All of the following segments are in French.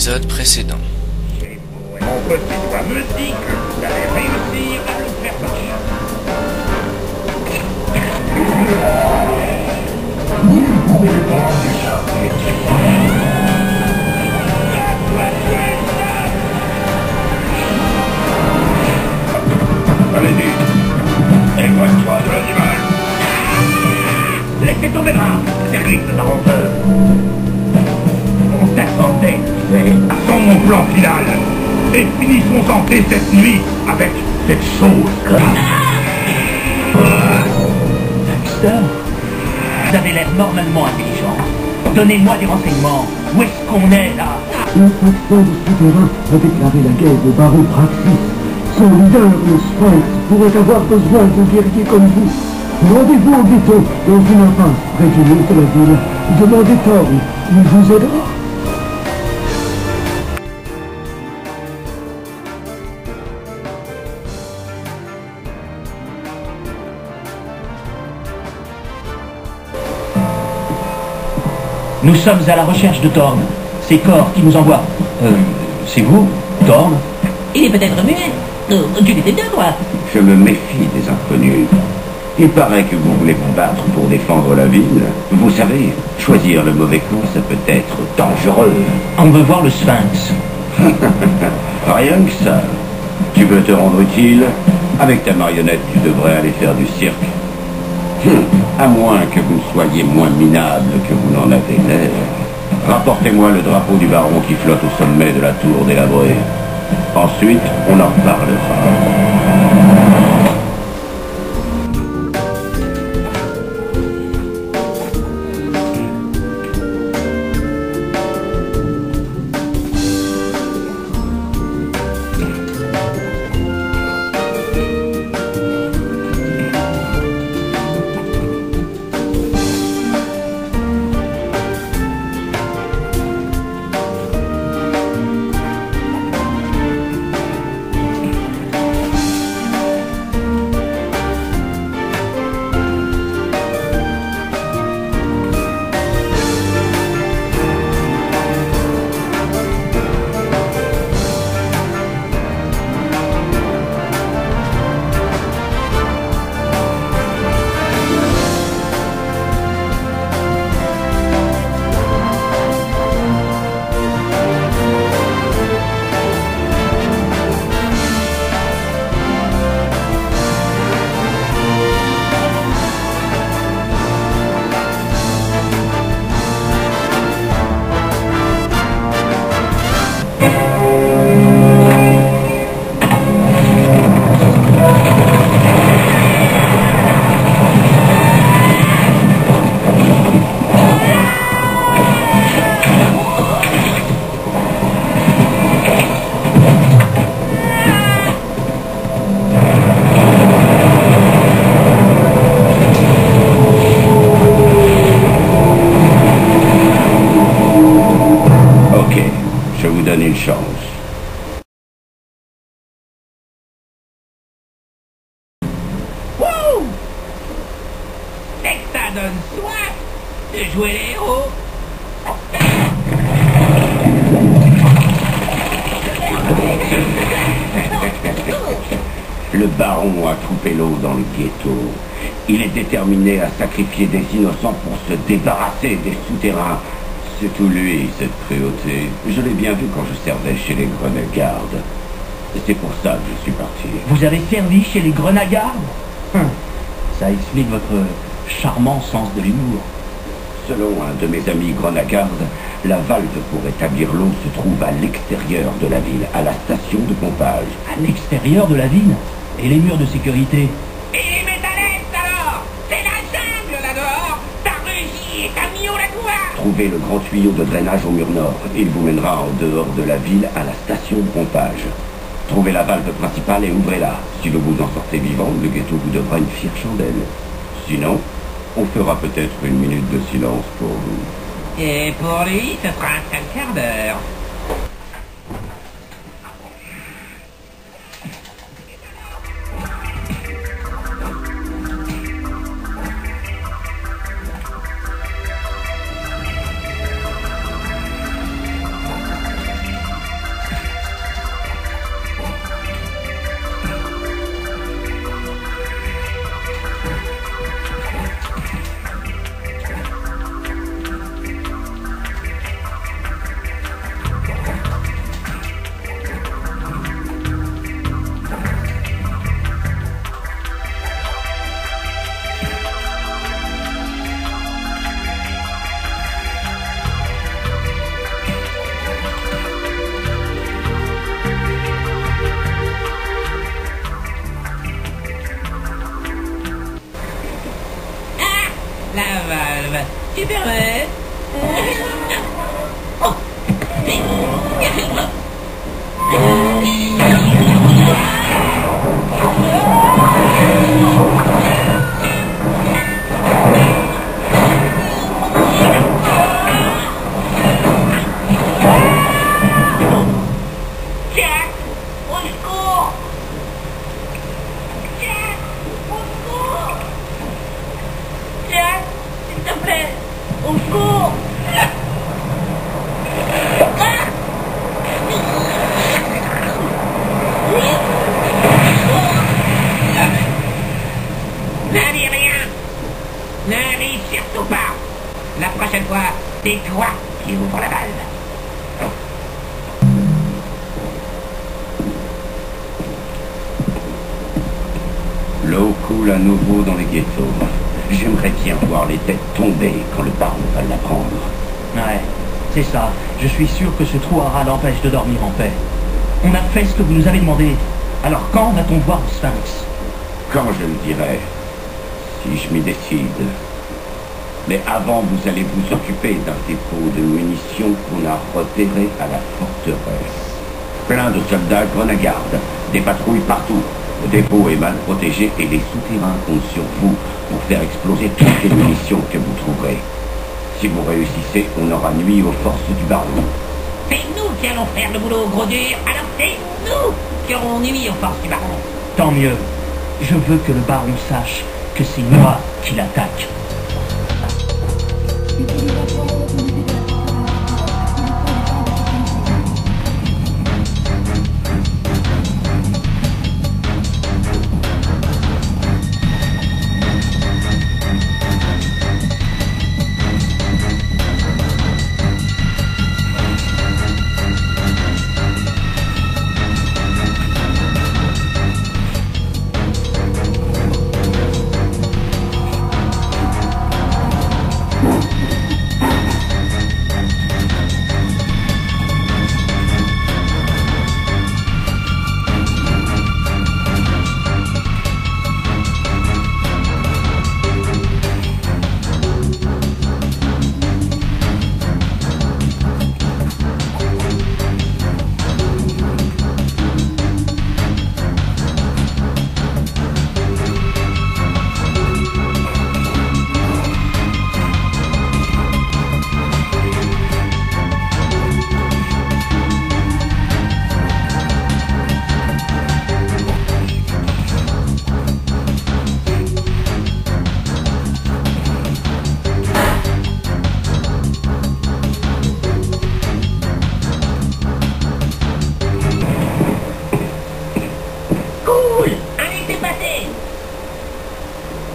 l'épisode précédent. Mon petit doigt me dit que vous allez réussir à le faire marcher. Allez-y, éloigne-toi de l'animal. Laissez tomber là, service de menteur. On t'attendait, tu sais. Attends mon plan final. Et finissons tenter cette nuit avec cette chose. Dexter, vous avez l'air normalement intelligent. Donnez-moi des renseignements. Où est-ce qu'on est, là? Le président du souterrain a déclaré la guerre au baron Praxis. Son leader, le Sphinx, pourrait avoir besoin de guerriers comme vous. Rendez-vous au ghetto, dans une impasse, près du mur de la ville. Demandez Thorne, il vous aidera. Nous sommes à la recherche de Thorne. C'est Cor qui nous envoie. C'est vous, Thorne? Il est peut-être muet. Tu l'étais bien, toi. Je me méfie des inconnus. Il paraît que vous voulez vous battre pour défendre la ville. Vous savez, choisir le mauvais camp, ça peut être dangereux. On veut voir le Sphinx. Rien que ça. Tu veux te rendre utile? Avec ta marionnette, tu devrais aller faire du cirque. À moins que vous soyez moins minable que vous n'en avez l'air. Rapportez-moi le drapeau du baron qui flotte au sommet de la tour délabrée. Ensuite, on en parlera. Une chance. Wouh! Et que ça donne soif de jouer les héros. Le baron a coupé l'eau dans le ghetto. Il est déterminé à sacrifier des innocents pour se débarrasser des souterrains. C'est tout lui, cette cruauté. Je l'ai bien vu quand je servais chez les Grenagardes. C'est pour ça que je suis parti. Vous avez servi chez les Grenagardes? Ça explique votre charmant sens de l'humour. Selon un de mes amis Grenagardes, la valve pour établir l'eau se trouve à l'extérieur de la ville, à la station de pompage. À l'extérieur de la ville? Et les murs de sécurité? Et les métallettes alors? C'est la jungle là-dehors. Ta rugie et ta miaule à toi. Trouvez le grand tuyau de drainage au mur nord. Il vous mènera en dehors de la ville à la station de pompage. Trouvez la valve principale et ouvrez-la. Si vous vous en sortez vivant, le ghetto vous devra une fière chandelle. Sinon, on fera peut-être une minute de silence pour vous. Et pour lui, ce sera un sale quart d'heure. tu verrais. Oh. La prochaine fois, c'est toi qui ouvre la balle. L'eau coule à nouveau dans les ghettos. J'aimerais bien voir les têtes tomber quand le baron va l'apprendre. Ouais, c'est ça. Je suis sûr que ce trou à rats l'empêche de dormir en paix. On a fait ce que vous nous avez demandé. Alors quand va-t-on voir le Sphinx? Quand je le dirai, si je m'y décide. Mais avant, vous allez vous occuper d'un dépôt de munitions qu'on a repéré à la forteresse. Plein de soldats grenades, des patrouilles partout. Le dépôt est mal protégé et les souterrains comptent sur vous pour faire exploser toutes les munitions que vous trouverez. Si vous réussissez, on aura nuit aux forces du baron. C'est nous qui allons faire le boulot gros dur, alors c'est nous qui aurons nuit aux forces du baron. Tant mieux. Je veux que le baron sache que c'est moi qui l'attaque.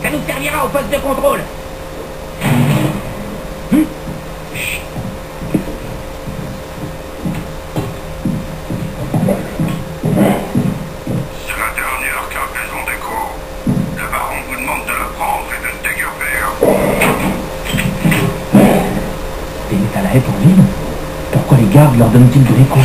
Ça nous servira au poste de contrôle. C'est la dernière cargaison d'écho. Le baron vous demande de la prendre et de le déguerpir. Des métallettes en ville? Pourquoi les gardes leur donnent-ils de l'écho?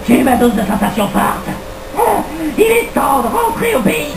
J'ai ma dose de sensation forte. Il est temps de rentrer au pays.